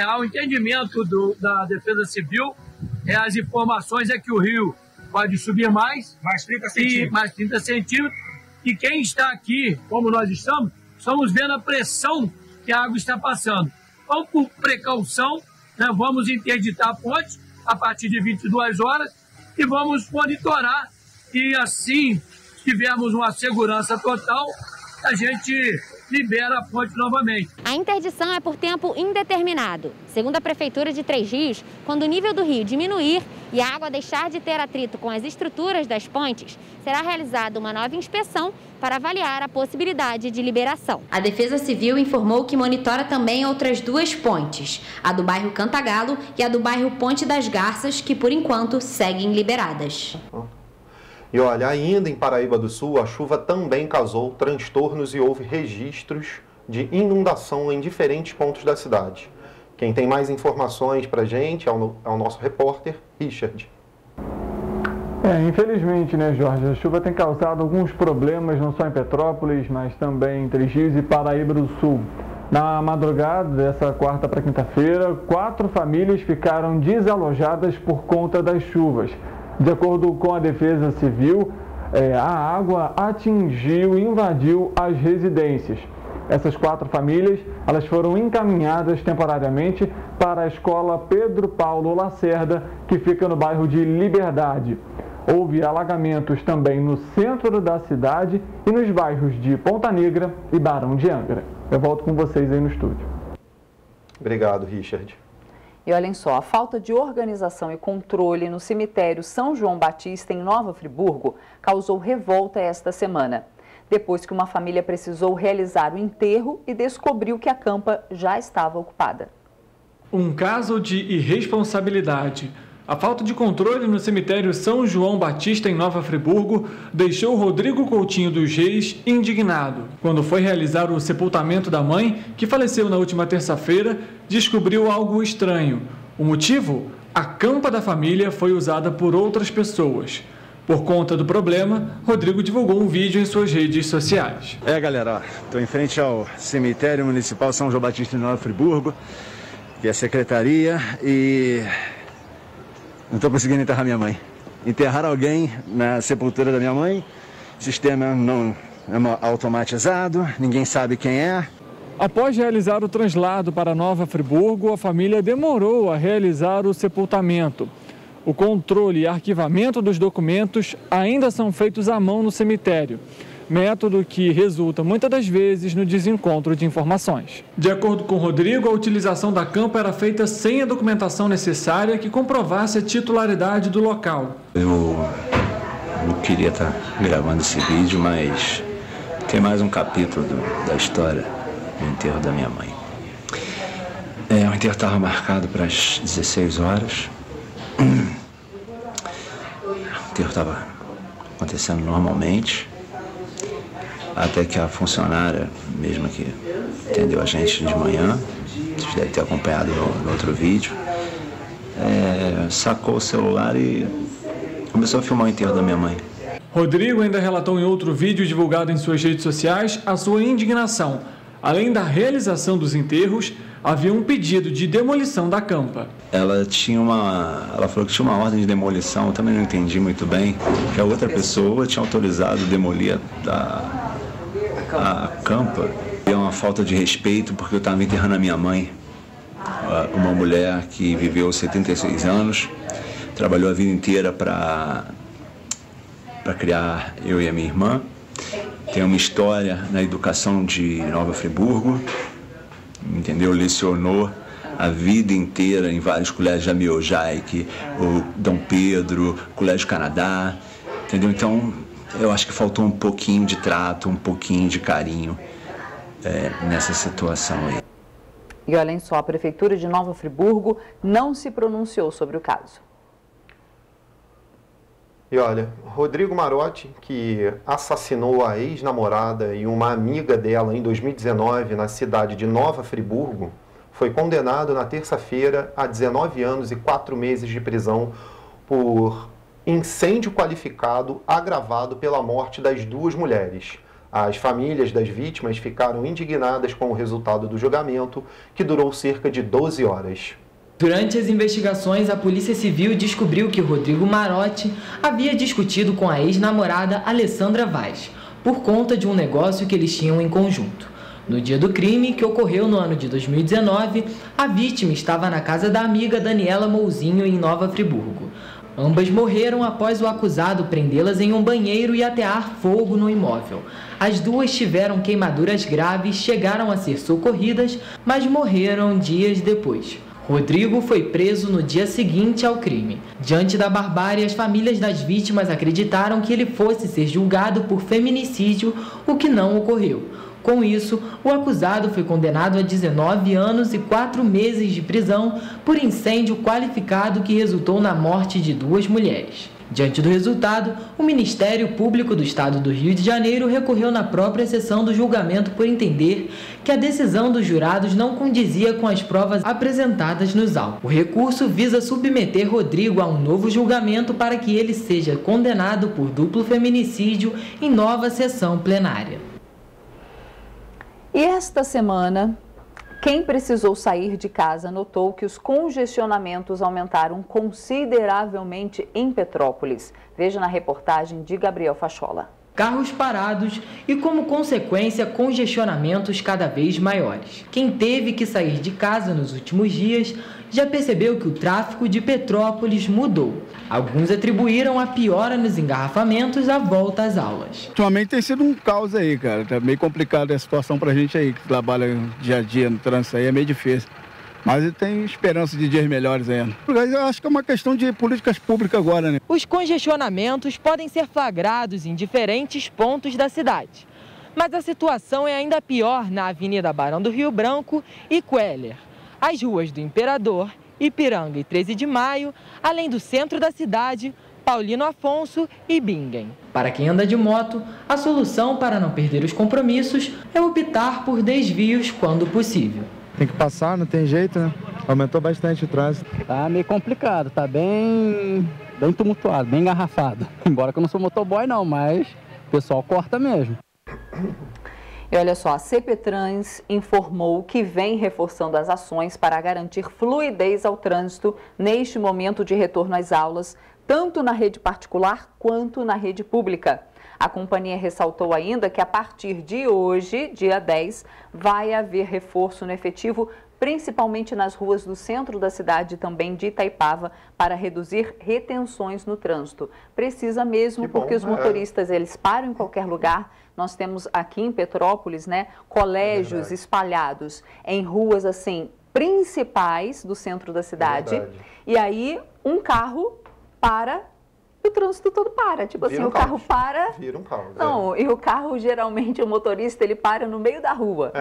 Ao entendimento da Defesa Civil, as informações é que o rio pode subir mais 30 centímetros, E quem está aqui, como nós estamos vendo a pressão que a água está passando. Então, por precaução, né, vamos interditar a ponte a partir de 22 horas e vamos monitorar e assim, se tivermos uma segurança total, a gente libera a ponte novamente. A interdição é por tempo indeterminado. Segundo a Prefeitura de Três Rios, quando o nível do rio diminuir e a água deixar de ter atrito com as estruturas das pontes, será realizada uma nova inspeção para avaliar a possibilidade de liberação. A Defesa Civil informou que monitora também outras duas pontes, a do bairro Cantagalo e a do bairro Ponte das Garças, que por enquanto seguem liberadas. E olha, ainda em Paraíba do Sul, a chuva também causou transtornos e houve registros de inundação em diferentes pontos da cidade. Quem tem mais informações para a gente é o nosso repórter, Richard. Infelizmente, né, Jorge, a chuva tem causado alguns problemas não só em Petrópolis, mas também em Três Rios e Paraíba do Sul. Na madrugada dessa quarta para quinta-feira, 4 famílias ficaram desalojadas por conta das chuvas. De acordo com a Defesa Civil, a água atingiu e invadiu as residências. Essas 4 famílias, elas foram encaminhadas temporariamente para a escola Pedro Paulo Lacerda, que fica no bairro de Liberdade. Houve alagamentos também no centro da cidade e nos bairros de Ponta Negra e Barão de Angra. Eu volto com vocês aí no estúdio. Obrigado, Richard. E olhem só, a falta de organização e controle no cemitério São João Batista, em Nova Friburgo, causou revolta esta semana, depois que uma família precisou realizar o enterro e descobriu que a campa já estava ocupada. Um caso de irresponsabilidade. A falta de controle no cemitério São João Batista, em Nova Friburgo, deixou Rodrigo Coutinho dos Reis indignado. Quando foi realizar o sepultamento da mãe, que faleceu na última terça-feira, descobriu algo estranho. O motivo? A campa da família foi usada por outras pessoas. Por conta do problema, Rodrigo divulgou um vídeo em suas redes sociais. Galera, estou em frente ao cemitério municipal São João Batista, em Nova Friburgo, que é a secretaria, e não estou conseguindo enterrar minha mãe. Enterrar alguém na sepultura da minha mãe, o sistema não é automatizado, ninguém sabe quem é. Após realizar o translado para Nova Friburgo, a família demorou a realizar o sepultamento. O controle e arquivamento dos documentos ainda são feitos à mão no cemitério, método que resulta muitas das vezes no desencontro de informações. De acordo com Rodrigo, a utilização da campa era feita sem a documentação necessária que comprovasse a titularidade do local. Eu não queria estar gravando esse vídeo, mas tem mais um capítulo da história do enterro da minha mãe. O enterro estava marcado para as 16 horas. O enterro estava acontecendo normalmente, até que a funcionária, mesmo que atendeu a gente de manhã, vocês devem ter acompanhado no outro vídeo, sacou o celular e começou a filmar o enterro da minha mãe. Rodrigo ainda relatou em outro vídeo divulgado em suas redes sociais a sua indignação. Além da realização dos enterros, havia um pedido de demolição da campa. Ela falou que tinha uma ordem de demolição, eu também não entendi muito bem, que a outra pessoa tinha autorizado demolir a campa. É uma falta de respeito, porque eu estava enterrando a minha mãe, uma mulher que viveu 76 anos, trabalhou a vida inteira para criar eu e a minha irmã. Tem uma história na educação de Nova Friburgo, entendeu? Lecionou a vida inteira em vários colégios da Miojaic, o Dom Pedro, Colégio Canadá, entendeu? Então, eu acho que faltou um pouquinho de trato, um pouquinho de carinho nessa situação aí. E olhem só, a Prefeitura de Nova Friburgo não se pronunciou sobre o caso. E olha, Rodrigo Marotti, que assassinou a ex-namorada e uma amiga dela em 2019 na cidade de Nova Friburgo, foi condenado na terça-feira a 19 anos e 4 meses de prisão por incêndio qualificado agravado pela morte das 2 mulheres. As famílias das vítimas ficaram indignadas com o resultado do julgamento, que durou cerca de 12 horas. Durante as investigações, a Polícia Civil descobriu que Rodrigo Marotti havia discutido com a ex-namorada Alessandra Vaz. por conta de um negócio que eles tinham em conjunto. No dia do crime, que ocorreu no ano de 2019, a vítima estava na casa da amiga Daniela Mouzinho, em Nova Friburgo. Ambas morreram após o acusado prendê-las em um banheiro e atear fogo no imóvel. As duas tiveram queimaduras graves, chegaram a ser socorridas, mas morreram dias depois. Rodrigo foi preso no dia seguinte ao crime. Diante da barbárie, as famílias das vítimas acreditaram que ele fosse ser julgado por feminicídio, o que não ocorreu. Com isso, o acusado foi condenado a 19 anos e 4 meses de prisão por incêndio qualificado que resultou na morte de 2 mulheres. Diante do resultado, o Ministério Público do Estado do Rio de Janeiro recorreu na própria sessão do julgamento por entender que a decisão dos jurados não condizia com as provas apresentadas nos autos. O recurso visa submeter Rodrigo a um novo julgamento para que ele seja condenado por duplo feminicídio em nova sessão plenária. E esta semana, quem precisou sair de casa notou que os congestionamentos aumentaram consideravelmente em Petrópolis. Veja na reportagem de Gabriel Fachola. Carros parados e, como consequência, congestionamentos cada vez maiores. Quem teve que sair de casa nos últimos dias já percebeu que o tráfego de Petrópolis mudou. Alguns atribuíram a piora nos engarrafamentos à volta às aulas. Ultimamente tem sido um caos aí, cara. Tá meio complicado a situação pra gente aí, que trabalha dia a dia no trânsito aí, é meio difícil. Mas tem esperança de dias melhores ainda. Eu acho que é uma questão de políticas públicas agora, né? Os congestionamentos podem ser flagrados em diferentes pontos da cidade. Mas a situação é ainda pior na Avenida Barão do Rio Branco e Queller. As ruas do Imperador, Ipiranga e 13 de Maio, além do centro da cidade, Paulino Afonso e Bingen. Para quem anda de moto, a solução para não perder os compromissos é optar por desvios quando possível. Tem que passar, não tem jeito, né? Aumentou bastante o trânsito. Tá meio complicado, tá bem tumultuado, bem engarrafado. Embora que eu não sou motoboy não, mas o pessoal corta mesmo. E olha só, a CPTrans informou que vem reforçando as ações para garantir fluidez ao trânsito neste momento de retorno às aulas, tanto na rede particular quanto na rede pública. A companhia ressaltou ainda que a partir de hoje, dia 10, vai haver reforço no efetivo, principalmente nas ruas do centro da cidade e também de Itaipava, para reduzir retenções no trânsito. Precisa mesmo, porque os motoristas, eles param em qualquer lugar. Nós temos aqui em Petrópolis, né, colégios espalhados em ruas assim principais do centro da cidade. E aí um carro para, o trânsito todo para. Tipo assim, o carro para. Vira um caos. Não, e o carro geralmente o motorista ele para no meio da rua.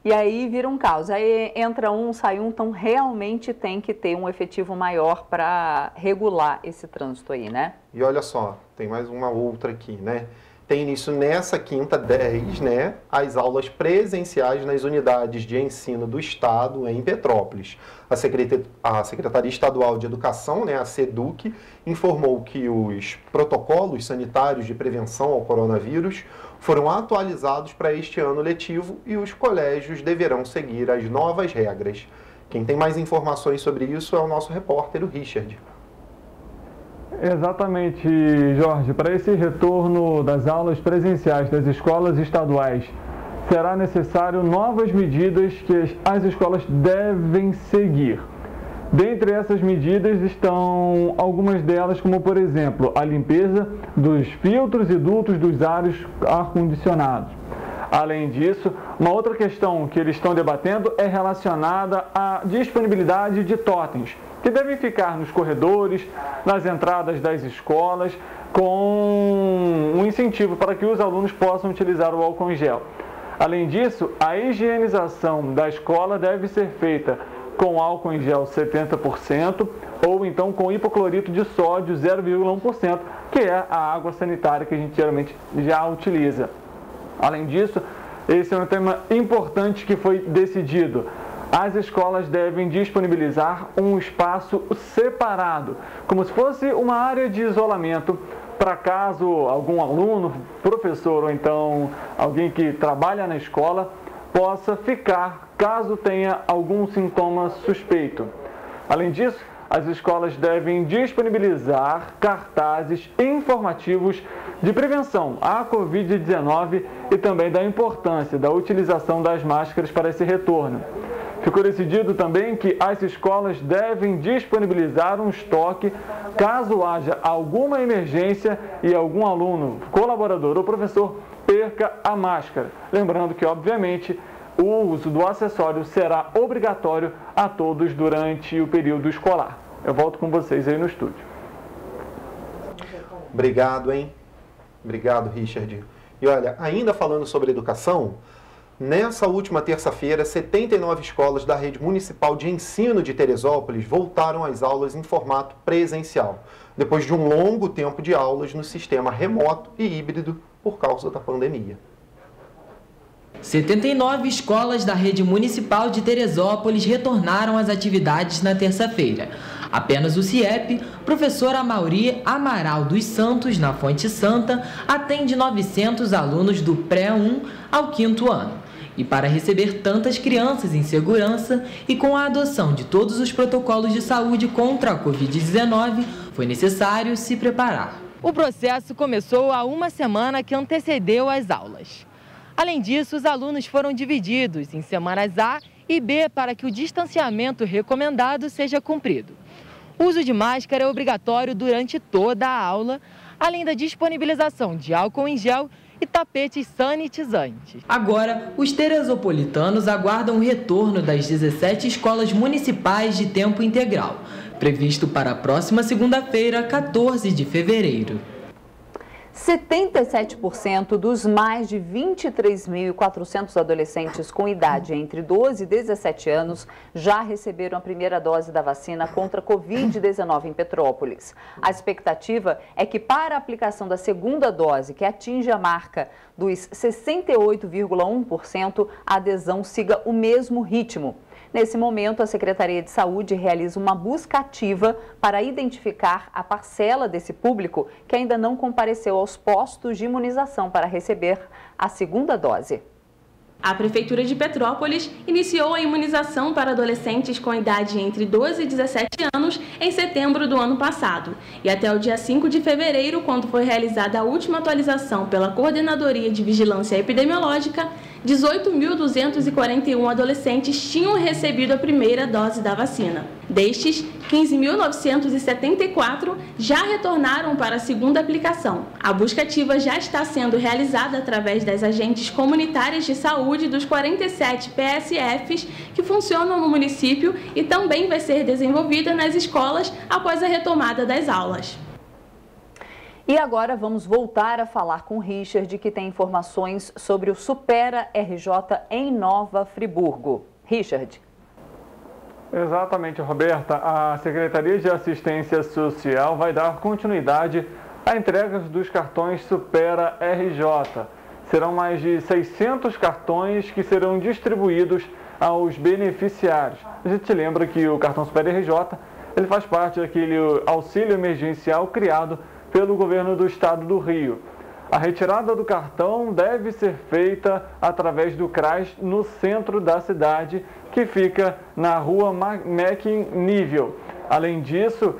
E aí vira um caos. Aí entra um, sai um, então realmente tem que ter um efetivo maior para regular esse trânsito aí, né? E olha só, tem mais uma outra aqui, né? Tem início nessa quinta, 10, né, as aulas presenciais nas unidades de ensino do Estado em Petrópolis. A Secretaria Estadual de Educação, né, a SEDUC, informou que os protocolos sanitários de prevenção ao coronavírus foram atualizados para este ano letivo e os colégios deverão seguir as novas regras. Quem tem mais informações sobre isso é o nosso repórter, o Richard. Exatamente, Jorge. Para esse retorno das aulas presenciais das escolas estaduais, será necessário novas medidas que as escolas devem seguir. Dentre essas medidas estão algumas delas, como por exemplo, a limpeza dos filtros e dutos dos ares ar-condicionados. Além disso, uma outra questão que eles estão debatendo é relacionada à disponibilidade de totens, que devem ficar nos corredores, nas entradas das escolas, com um incentivo para que os alunos possam utilizar o álcool em gel. Além disso, a higienização da escola deve ser feita com álcool em gel 70% ou então com hipoclorito de sódio 0,1%, que é a água sanitária que a gente geralmente já utiliza. Além disso, esse é um tema importante que foi decidido. As escolas devem disponibilizar um espaço separado, como se fosse uma área de isolamento, para caso algum aluno, professor ou então alguém que trabalha na escola possa ficar, caso tenha algum sintoma suspeito. Além disso, as escolas devem disponibilizar cartazes informativos de prevenção à Covid-19 e também da importância da utilização das máscaras para esse retorno. Ficou decidido também que as escolas devem disponibilizar um estoque caso haja alguma emergência e algum aluno, colaborador ou professor perca a máscara. Lembrando que, obviamente, o uso do acessório será obrigatório a todos durante o período escolar. Eu volto com vocês aí no estúdio. Obrigado, hein? Obrigado, Richard. E olha, ainda falando sobre educação, nessa última terça-feira, 79 escolas da rede municipal de ensino de Teresópolis voltaram às aulas em formato presencial, depois de um longo tempo de aulas no sistema remoto e híbrido por causa da pandemia. 79 escolas da rede municipal de Teresópolis retornaram às atividades na terça-feira. Apenas o CIEP, professor Amauri Amaral dos Santos, na Fonte Santa, atende 900 alunos do pré-1 ao 5º ano. E para receber tantas crianças em segurança e com a adoção de todos os protocolos de saúde contra a Covid-19, foi necessário se preparar. O processo começou há uma semana que antecedeu as aulas. Além disso, os alunos foram divididos em semanas A e B para que o distanciamento recomendado seja cumprido. O uso de máscara é obrigatório durante toda a aula, além da disponibilização de álcool em gel e tapetes sanitizantes. Agora, os teresopolitanos aguardam o retorno das 17 escolas municipais de tempo integral, previsto para a próxima segunda-feira, 14 de fevereiro. 77% dos mais de 23.400 adolescentes com idade entre 12 e 17 anos já receberam a primeira dose da vacina contra a Covid-19 em Petrópolis. A expectativa é que para a aplicação da segunda dose, que atinge a marca dos 68,1%, a adesão siga o mesmo ritmo. Nesse momento, a Secretaria de Saúde realiza uma busca ativa para identificar a parcela desse público que ainda não compareceu aos postos de imunização para receber a segunda dose. A Prefeitura de Petrópolis iniciou a imunização para adolescentes com idade entre 12 e 17 anos em setembro do ano passado. E até o dia 5 de fevereiro, quando foi realizada a última atualização pela Coordenadoria de Vigilância Epidemiológica, 18.241 adolescentes tinham recebido a primeira dose da vacina. Destes, 15.974 já retornaram para a segunda aplicação. A busca ativa já está sendo realizada através das agentes comunitárias de saúde dos 47 PSFs que funcionam no município e também vai ser desenvolvida nas escolas após a retomada das aulas. E agora vamos voltar a falar com o Richard, que tem informações sobre o Supera RJ em Nova Friburgo. Richard. Exatamente, Roberta. A Secretaria de Assistência Social vai dar continuidade à entrega dos cartões Supera RJ. Serão mais de 600 cartões que serão distribuídos aos beneficiários. A gente lembra que o cartão Supera RJ ele faz parte daquele auxílio emergencial criado pelo governo do estado do Rio. A retirada do cartão deve ser feita através do CRAS no centro da cidade, que fica na rua Mackin Nível. Além disso,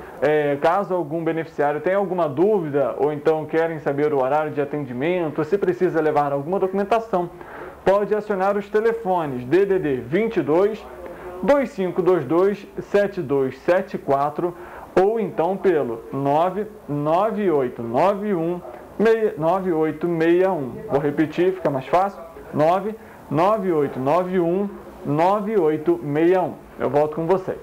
caso algum beneficiário tenha alguma dúvida ou então querem saber o horário de atendimento, se precisa levar alguma documentação, pode acionar os telefones DDD 22 2522 7274 ou então pelo 99891 9861. Vou repetir, fica mais fácil. 99891 9861. Eu volto com vocês.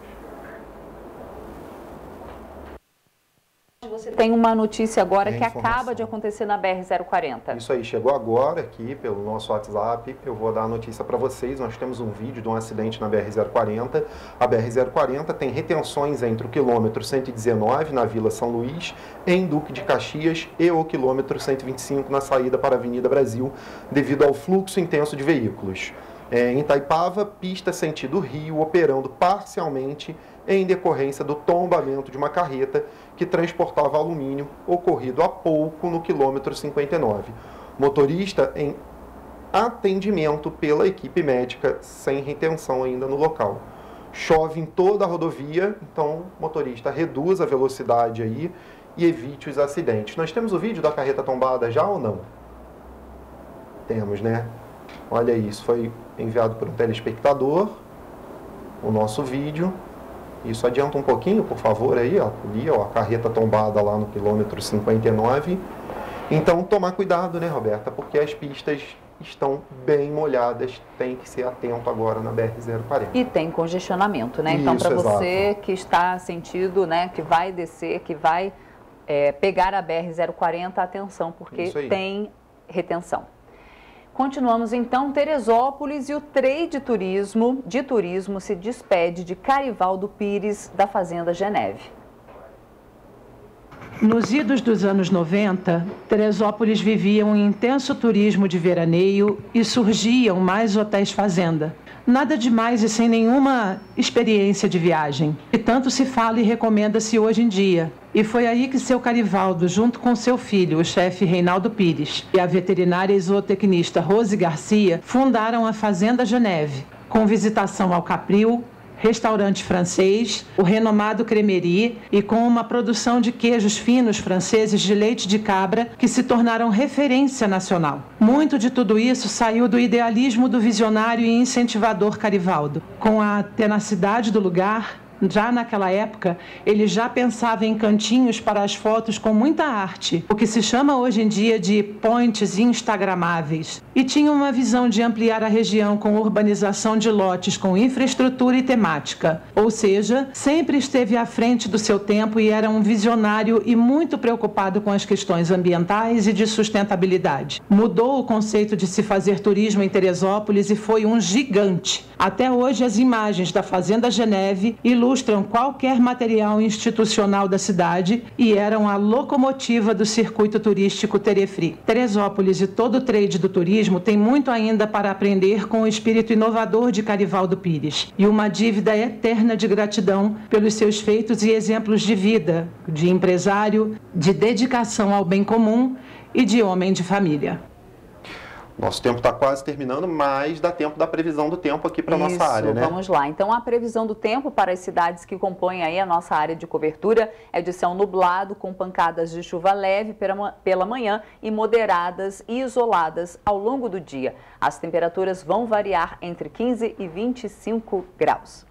Você tem uma notícia agora que acaba de acontecer na BR-040. Isso aí, chegou agora aqui pelo nosso WhatsApp. Eu vou dar a notícia para vocês. Nós temos um vídeo de um acidente na BR-040. A BR-040 tem retenções entre o quilômetro 119, na Vila São Luís, em Duque de Caxias, e o quilômetro 125, na saída para a Avenida Brasil, devido ao fluxo intenso de veículos. Em Itaipava, pista sentido Rio, operando parcialmente em decorrência do tombamento de uma carreta que transportava alumínio, ocorrido há pouco no quilômetro 59. Motorista em atendimento pela equipe médica, sem retenção ainda no local. chove em toda a rodovia, então motorista, reduza a velocidade aí e evite os acidentes. Nós temos o vídeo da carreta tombada já ou não? Temos, né? Olha isso, foi enviado por um telespectador, o nosso vídeo. Isso, adianta um pouquinho, por favor, aí, ó, ali, ó, a carreta tombada lá no quilômetro 59. Então, tomar cuidado, né, Roberta? Porque as pistas estão bem molhadas, tem que ser atento agora na BR-040. E tem congestionamento, né? Então, para você que está sentindo, né, que vai descer, que vai pegar a BR-040, atenção, porque tem retenção. Continuamos então, Teresópolis e o trade de turismo se despede de Carivaldo Pires, da Fazenda Geneve. Nos idos dos anos 90, Teresópolis vivia um intenso turismo de veraneio e surgiam mais hotéis fazenda. Nada demais e sem nenhuma experiência de viagem. E tanto se fala e recomenda-se hoje em dia. E foi aí que seu Carivaldo, junto com seu filho, o chefe Reinaldo Pires, e a veterinária e zootecnista Rose Garcia, fundaram a Fazenda Geneve, com visitação ao Capril, restaurante francês, o renomado Cremerie e com uma produção de queijos finos franceses de leite de cabra que se tornaram referência nacional. Muito de tudo isso saiu do idealismo do visionário e incentivador Carivaldo. Com a tenacidade do lugar, já naquela época, ele já pensava em cantinhos para as fotos com muita arte, o que se chama hoje em dia de points instagramáveis. E tinha uma visão de ampliar a região com urbanização de lotes com infraestrutura e temática. Ou seja, sempre esteve à frente do seu tempo e era um visionário e muito preocupado com as questões ambientais e de sustentabilidade. Mudou o conceito de se fazer turismo em Teresópolis e foi um gigante. Até hoje, as imagens da Fazenda Geneve ilustram qualquer material institucional da cidade e eram a locomotiva do circuito turístico Terefri. Teresópolis e todo o trade do turismo tem muito ainda para aprender com o espírito inovador de Carivaldo Pires e uma dívida eterna de gratidão pelos seus feitos e exemplos de vida, de empresário, de dedicação ao bem comum e de homem de família. Nosso tempo está quase terminando, mas dá tempo da previsão do tempo aqui para a nossa área, né? Vamos lá. Então, a previsão do tempo para as cidades que compõem aí a nossa área de cobertura é de céu nublado, com pancadas de chuva leve pela manhã e moderadas e isoladas ao longo do dia. As temperaturas vão variar entre 15 e 25 graus.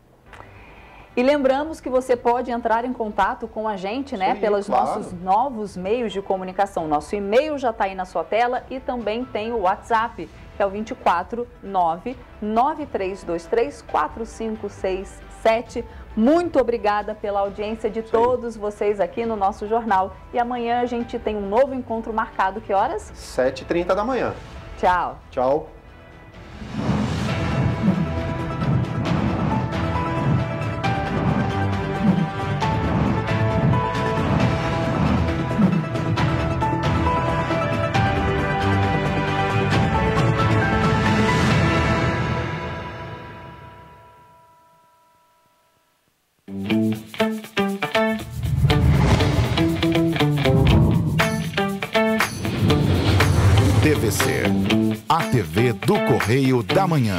E lembramos que você pode entrar em contato com a gente, né, pelos nossos novos meios de comunicação. Nosso e-mail já está aí na sua tela e também tem o WhatsApp, que é o 249-9323-4567. Muito obrigada pela audiência de todos vocês aqui no nosso jornal. E amanhã a gente tem um novo encontro marcado. Que horas? 7h30 da manhã. Tchau. Tchau. TVC, a TV do Correio da Manhã.